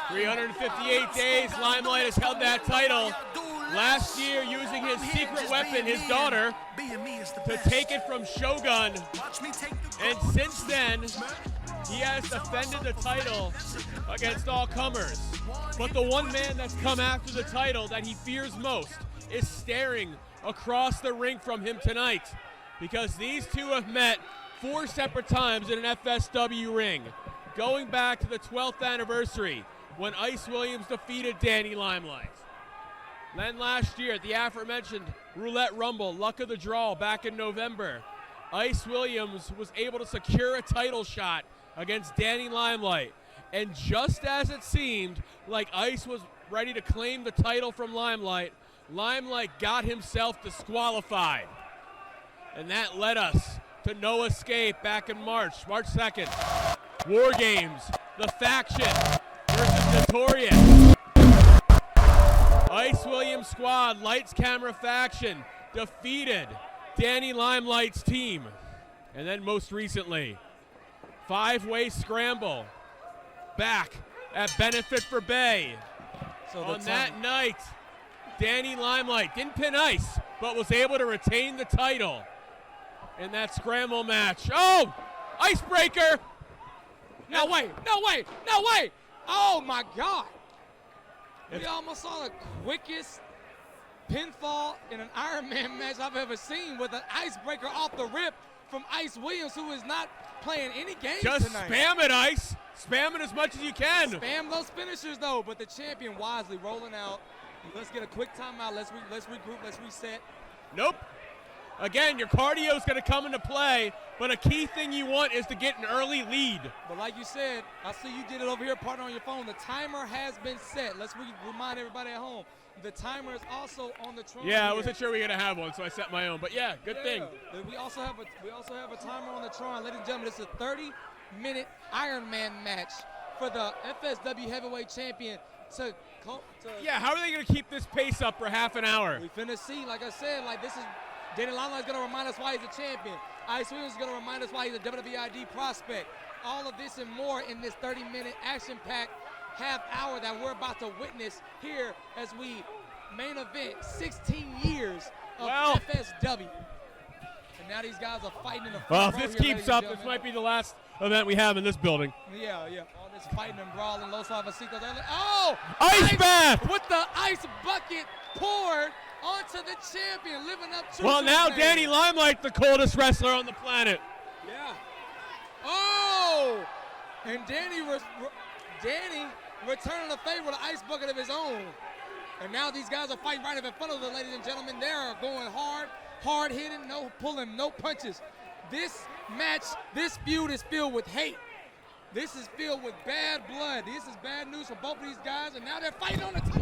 358 days, LimeLight has held that title. Last year, using his secret weapon, his daughter, to take it from Shogun. And since then, he has defended the title against all comers. But the one man that's come after the title that he fears most is staring across the ring from him tonight, because these two have met 4 separate times in an FSW ring, going back to the 12th anniversary when Ice Williams defeated Danny LimeLight. Then last year at the aforementioned Roulette Rumble, luck of the draw back in November, Ice Williams was able to secure a title shot against Danny LimeLight. And just as it seemed like Ice was ready to claim the title from LimeLight, LimeLight got himself disqualified. And that led us to No Escape back in March 2nd. War Games, The Faction versus Notorious. Ice Williams squad, Lights Camera Faction, defeated Danny LimeLight's team. And then most recently, 5-way scramble back at Benefit for Bay. So on that night, Danny LimeLight didn't pin Ice, but was able to retain the title in that scramble match. Oh, Icebreaker! No way, no way, no way! Oh my God! We almost saw the quickest pinfall in an Iron Man match I've ever seen, with an Icebreaker off the rip from Ice Williams, who is not playing any games Just tonight. Spam it, Ice. Spam it as much as you can. Spam those finishers, though, but the champion wisely rolling out. Let's get a quick timeout. Let's regroup. Let's reset. Nope. Again, your cardio is going to come into play, but a key thing you want is to get an early lead. But like you said, I see you did it over here, partner, on your phone. The timer has been set. Let's remind everybody at home. The timer is also on the Tron. Yeah, I wasn't sure we were going to have one, so I set my own. But yeah, good thing. We also have a timer on the Tron. Ladies and gentlemen, this is a 30-minute Iron Man match for the FSW Heavyweight Champion. Yeah, how are they going to keep this pace up for half an hour? We finna see. Like I said, this is Danny LimeLight is going to remind us why he's a champion. Ice Williams is going to remind us why he's a WWID prospect. All of this and more in this 30-minute action-packed half hour that we're about to witness here as we main event 16 years of FSW. And now these guys are fighting in the front row. If this keeps up, this might be the last event we have in this building. Yeah. All this fighting and brawling, Los Suavecitos. Oh! Ice bath! With the ice bucket poured onto the champion, living up to Well, now name. Danny LimeLight, the coldest wrestler on the planet. Yeah. Oh! And Danny returning the favor with an ice bucket of his own. And now these guys are fighting right up in front of them, ladies and gentlemen. They're going hard hitting, no pulling, no punches. This match, this feud is filled with hate. This is filled with bad blood. This is bad news for both of these guys, and now they're fighting on the table.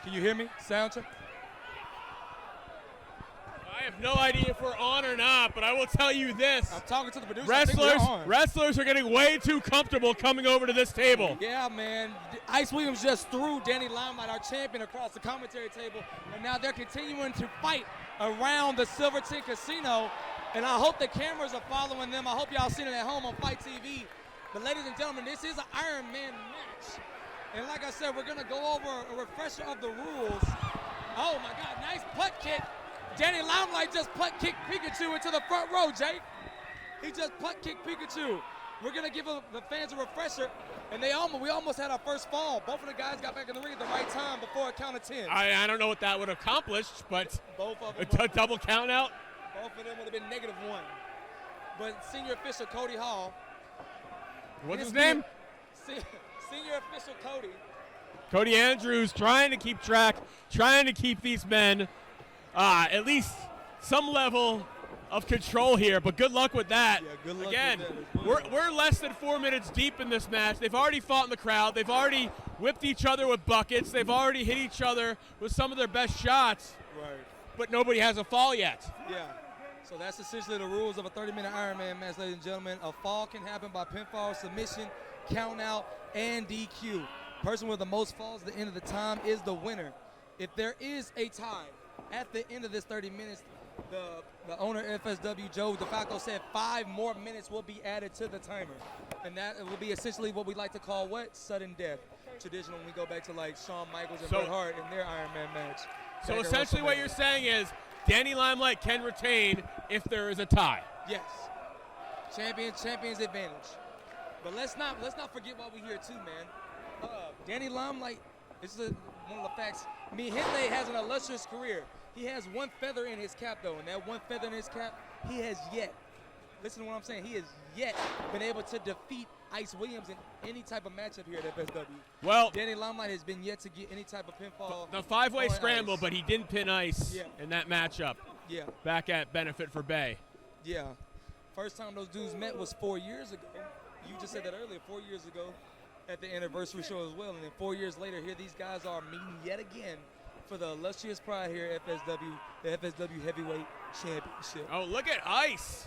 Can you hear me? Sound check. I have no idea if we're on or not, but I will tell you this. I'm talking to the producer. Wrestlers are getting way too comfortable coming over to this table. Yeah, man. Ice Williams just threw Danny LimeLight, our champion, across the commentary table, and now they're continuing to fight around the Silverton Casino, and I hope the cameras are following them. I hope y'all seen it at home on Fight TV. But ladies and gentlemen, this is an Iron Man match. And like I said, we're going to go over a refresher of the rules. Oh, my God, nice putt kick. Danny LimeLight just putt kicked Pikachu into the front row, Jake. He just putt kicked Pikachu. We're going to give the fans a refresher. And we almost had our first fall. Both of the guys got back in the ring at the right time before a count of 10. I don't know what that would have accomplished, but both of them a double count out? Both of them would have been -1. But senior official Cody Hall. What's his name? Senior official Cody Andrews trying to keep track, trying to keep these men at least some level of control here, but good luck with that. Yeah, good luck Again, with that. we're less than 4 minutes deep in this match. They've already fought in the crowd. They've already whipped each other with buckets. They've already hit each other with some of their best shots. Right. But nobody has a fall yet. Yeah. So that's essentially the rules of a 30-minute Ironman match, ladies and gentlemen. A fall can happen by pinfall, submission, count out, and DQ. Person with the most falls at the end of the time is the winner. If there is a tie at the end of this 30 minutes, the owner, FSW, Joe DeFalco, said 5 more minutes will be added to the timer. And that will be essentially what we like to call what? Sudden death. Traditional when we go back to like Shawn Michaels and Bret Hart in their Ironman match. So essentially what you're saying is Danny LimeLight can retain if there is a tie. Yes. Champion's advantage. But let's not forget why we're here too, man. Danny LimeLight, this is one of the facts. Mijente has an illustrious career. He has one feather in his cap, though, and that one feather in his cap, he has yet, listen to what I'm saying, he has yet been able to defeat Ice Williams in any type of matchup here at FSW. Well, Danny LimeLight has been yet to get any type of pinfall. The 5-way scramble, but he didn't pin Ice in that matchup. Yeah. Back at Benefit for Bay. Yeah. First time those dudes met was 4 years ago. You just said that earlier, 4 years ago at the anniversary show as well. And then 4 years later, here these guys are meeting yet again for the illustrious pride here at FSW, the FSW Heavyweight Championship. Oh, look at Ice.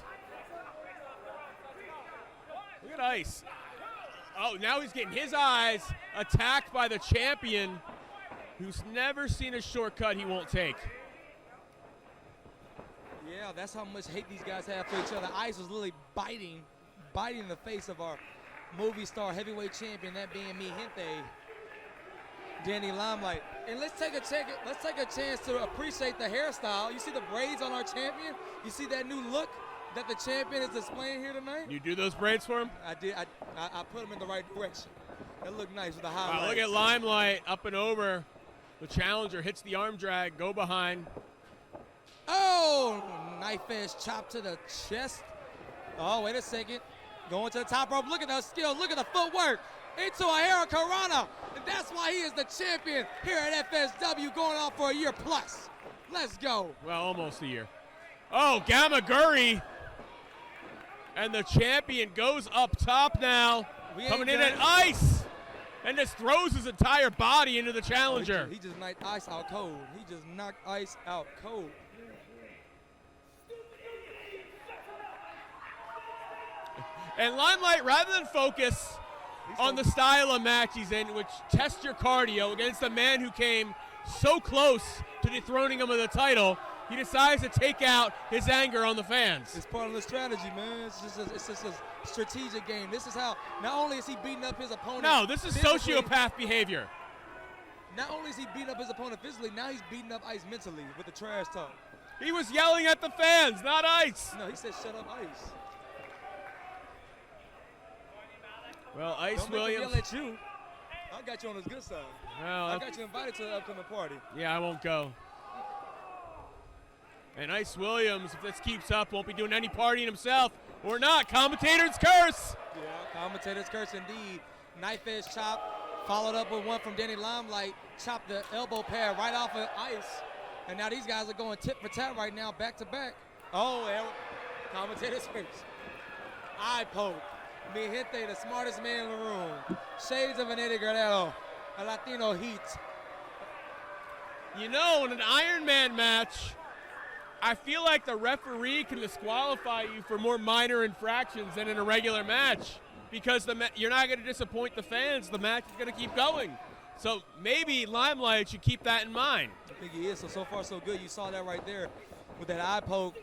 Look at Ice. Oh, now he's getting his eyes attacked by the champion who's never seen a shortcut he won't take. Yeah, that's how much hate these guys have for each other. Ice was literally biting the face of our movie star heavyweight champion, that being Mijente, Danny LimeLight. And let's take a chance to appreciate the hairstyle. You see the braids on our champion? You see that new look that the champion is displaying here tonight? You do those braids for him? I did. I put them in the right direction. That looked nice with the highlights. Wow, look at LimeLight up and over. The challenger hits the arm drag, go behind. Oh, knife edge chop to the chest. Oh, wait a second. Going to the top rope. Look at the skill. Look at the footwork. Into a Hurricanrana. And that's why he is the champion here at FSW, going on for a year plus. Let's go. Well, almost a year. Oh, Gamaguri. And the champion goes up top now. Coming in at Ice. And just throws his entire body into the challenger. He just knocked Ice out cold. He just knocked Ice out cold. And LimeLight, rather than focus on the style of match he's in, which tests your cardio against a man who came so close to dethroning him of the title, he decides to take out his anger on the fans. It's part of the strategy, man. It's just a strategic game. This is how, not only is he beating up his opponent. No, this is sociopath behavior. Not only is he beating up his opponent physically, now he's beating up Ice mentally with the trash talk. He was yelling at the fans, not Ice. No, he said, shut up, Ice. Well, Ice Don't Williams. Make him yell at you. I got you on his good side. Well, I got you invited to the upcoming party. Yeah, I won't go. And Ice Williams, if this keeps up, won't be doing any partying himself. Or not. Commentator's curse. Yeah, commentator's curse indeed. Knife edge chop, followed up with one from Danny LimeLight. Chopped the elbow pad right off of Ice. And now these guys are going tit for tat right now, back to back. Oh, commentator's curse. Eye poke. Mijente, the smartest man in the room. Shades of an Eddie Guerrero, a Latino heat. You know, in an Iron Man match, I feel like the referee can disqualify you for more minor infractions than in a regular match because you're not going to disappoint the fans. The match is going to keep going. So maybe LimeLight should keep that in mind. I think he is. So far, so good. You saw that right there with that eye poke.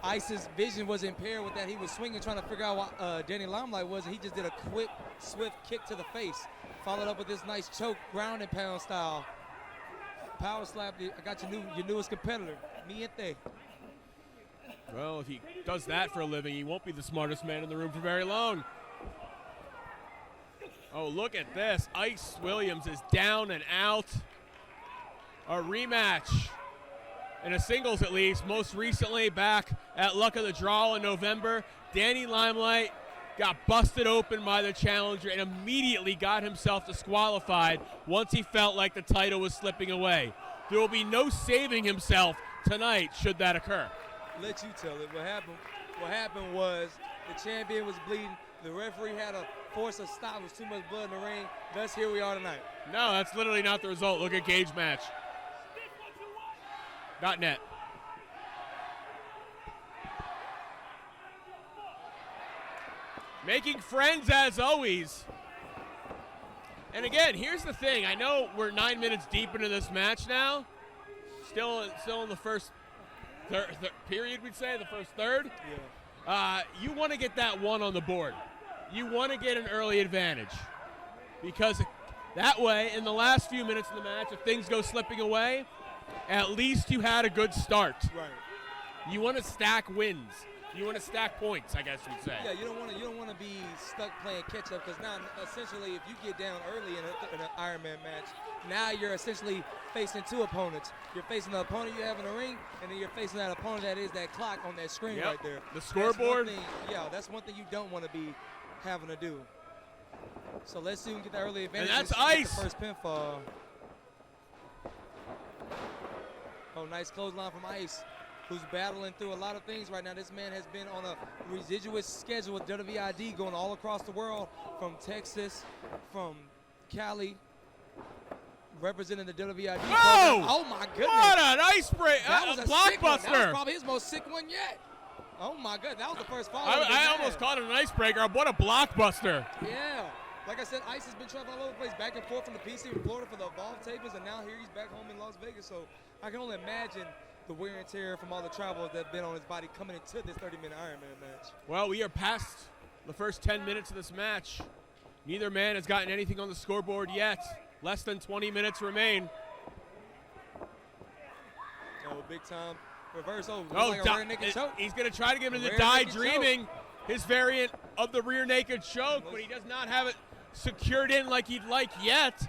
Ice's vision was impaired with that. He was swinging, trying to figure out what Danny LimeLight was, and he just did a quick, swift kick to the face. Followed up with this nice choke, ground and pound style. Power slap. I got your newest competitor, Mijente. Well, if he does that for a living, he won't be the smartest man in the room for very long. Oh, look at this. Ice Williams is down and out. A rematch. In a singles at least, most recently back at Luck of the Draw in November, Danny LimeLight got busted open by the challenger and immediately got himself disqualified once he felt like the title was slipping away. There will be no saving himself tonight should that occur. Let you tell it. What happened was the champion was bleeding. The referee had to force a stop. There was too much blood in the ring. Thus, here we are tonight. No, that's literally not the result. Look at Gage match. Not net. Making friends as always. And again, here's the thing. I know we're 9 minutes deep into this match now. Still in the first period, we'd say, the first third. Yeah. You want to get that one on the board. You want to get an early advantage. Because that way, in the last few minutes of the match, if things go slipping away, at least you had a good start. Right. You want to stack wins. You want to stack points, I guess you'd say. Yeah, you don't want to be stuck playing catch up, because now essentially if you get down early in an Iron Man match, now you're essentially facing two opponents. You're facing the opponent you have in the ring, and then you're facing that opponent that is that clock on that screen right there. The scoreboard. That's one thing you don't want to be having to do. So let's see if we can get that early advantage. And that's Get Ice. the first pinfall. Oh, nice clothesline from Ice, who's battling through a lot of things right now. This man has been on a residuous schedule with WID going all across the world, from Texas, from Cali, representing the WID program. Oh my goodness. What an ice break. That was a sick one. That was Blockbuster. probably his most sick one yet. Oh my goodness, that was the first fall. I almost called it an icebreaker. What a blockbuster. Yeah. Like I said, Ice has been traveling all over the place, back and forth from the PC in Florida for the Evolve tapings, and now here he's back home in Las Vegas. So I can only imagine the wear and tear from all the travels that have been on his body coming into this 30-minute Ironman match. Well, we are past the first 10 minutes of this match. Neither man has gotten anything on the scoreboard yet. Less than 20 minutes remain. Oh, big time reverse. Oh, Oh, like a rear naked choke. he's going to try to give him the Rear die naked dreaming, his variant of the rear naked choke, but he does not have it secured in like he'd like yet.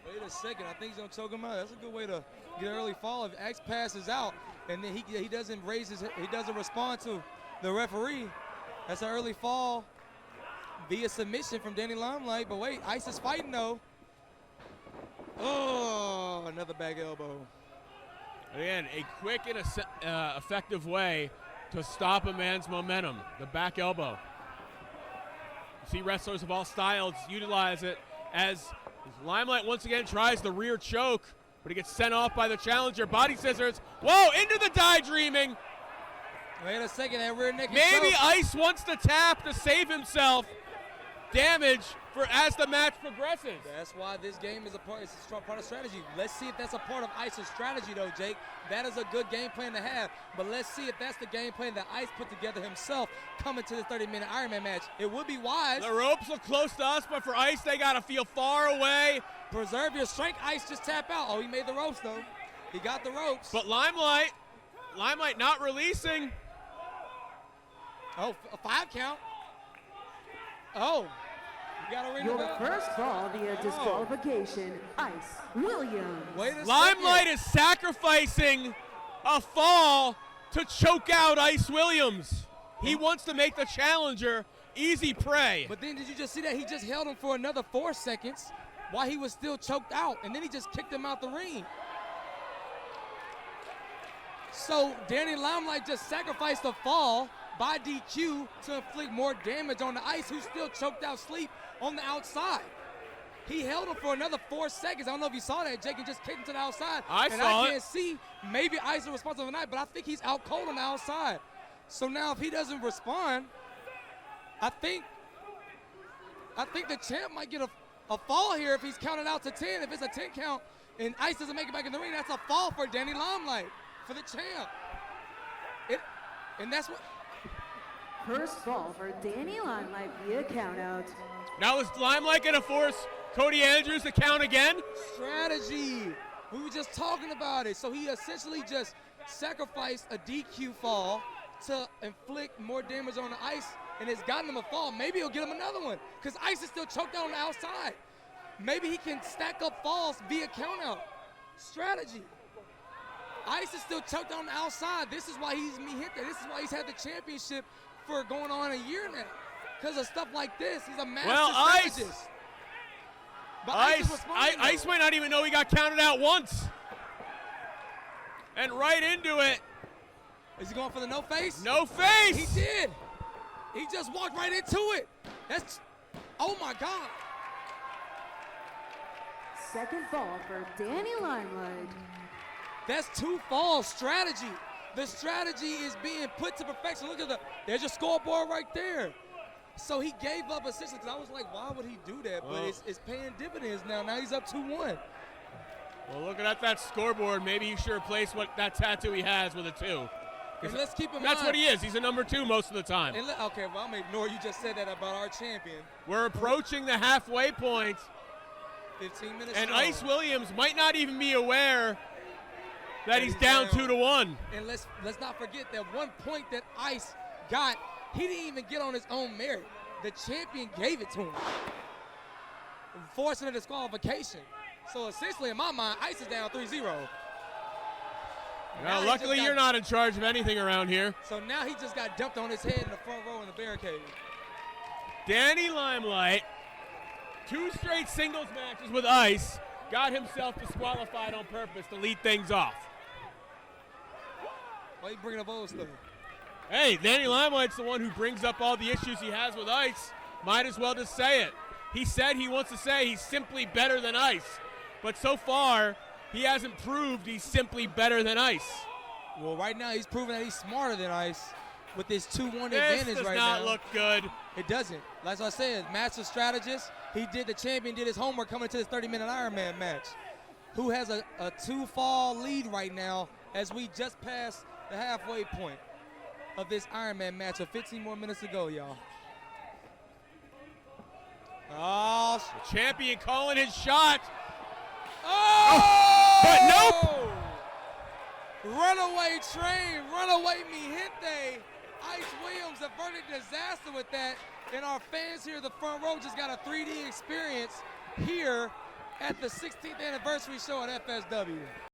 Wait a second, I think he's gonna choke him out. That's a good way to get an early fall. If X passes out and then he doesn't he doesn't respond to the referee, that's an early fall via submission from Danny LimeLight. But wait, Ice is fighting though. Oh, another back elbow. Again, a quick and effective way to stop a man's momentum, the back elbow. You see wrestlers of all styles utilize it as LimeLight once again tries the rear choke, but he gets sent off by the challenger. Body scissors. Whoa, into the die dreaming. Wait a second, that rear naked Maybe choke. Ice wants to tap to save himself damage for as the match progresses. That's why this game is it's a strong part of strategy. Let's see if that's a part of Ice's strategy though, Jake. That is a good game plan to have, but let's see if that's the game plan that Ice put together himself coming to the 30-minute Ironman match. It would be wise. The ropes look close to us, but for Ice, they gotta feel far away. Preserve your strength, Ice, just tap out. Oh, he made the ropes though. He got the ropes. But LimeLight not releasing. Oh, a 5 count. Oh. Your first fall via disqualification, Ice Williams. Wait a LimeLight second. is sacrificing a fall to choke out Ice Williams. He wants to make the challenger easy prey. But then did you just see that? He just held him for another 4 seconds while he was still choked out, and then he just kicked him out the ring. So Danny LimeLight just sacrificed the fall by DQ to inflict more damage on the Ice, who's still choked out sleep on the outside. He held him for another 4 seconds. I don't know if you saw that, Jake, and just kicked him to the outside. I saw it. Can't see. Maybe Ice is responsible tonight, but I think he's out cold on the outside. So now if he doesn't respond, I think the champ might get a fall here if he's counted out to 10. If it's a 10 count and Ice doesn't make it back in the ring, that's a fall for Danny LimeLight, for the champ. And that's what. First fall for Danny LimeLight via countout. Now is LimeLight going to force Cody Andrews to count again? Strategy. We were just talking about it. So he essentially just sacrificed a DQ fall to inflict more damage on the Ice, and it's gotten him a fall. Maybe he'll get him another one, because Ice is still choked out on the outside. Maybe he can stack up falls via countout. Strategy. Ice is still choked out on the outside. This is why he's hit there. This is why he's had the championship for going on a year now. Because of stuff like this. He's a master strategist. But Ice might not even know he got counted out once. And right into it. Is he going for the no face? No face. He did. He just walked right into it. That's, oh my God. Second fall for Danny LimeLight. That's 2 fall strategy. The strategy is being put to perfection. Look at there's your scoreboard right there. So he gave up essentially, because I was like, why would he do that? But it's paying dividends now. Now he's up 2-1. Well, looking at that scoreboard, maybe he should replace what that tattoo he has with a 2. And let's keep in mind. That's what he is. He's a number 2 most of the time. And okay, well, I'm going to ignore you just said that about our champion. We're approaching the halfway point. 15 minutes And strong. Ice Williams might not even be aware that he's down 2-1. And let's not forget that 1 point that Ice got, he didn't even get on his own merit. The champion gave it to him, forcing a disqualification. So essentially, in my mind, Ice is down 3-0. Well, luckily you're not in charge of anything around here. So now he just got dumped on his head in the front row in the barricade. Danny LimeLight, 2 straight singles matches with Ice, got himself disqualified on purpose to lead things off. Why are you bringing up old stuff? Hey, Danny LimeLight's the one who brings up all the issues he has with Ice. Might as well just say it. He said he wants to say he's simply better than Ice. But so far, he hasn't proved he's simply better than Ice. Well, right now he's proving that he's smarter than Ice with this 2-1 advantage right now. This does not look good. It doesn't. Like I said, master strategist. The champion did his homework coming into this 30-minute Ironman match. Who has a 2-fall lead right now as we just passed the halfway point of this Ironman match. So 15 more minutes to go, y'all. Oh, the champion calling his shot. Oh! But nope. Runaway train, runaway mi gente. Ice Williams averted disaster with that. And our fans here in the front row just got a 3D experience here at the 16th anniversary show at FSW.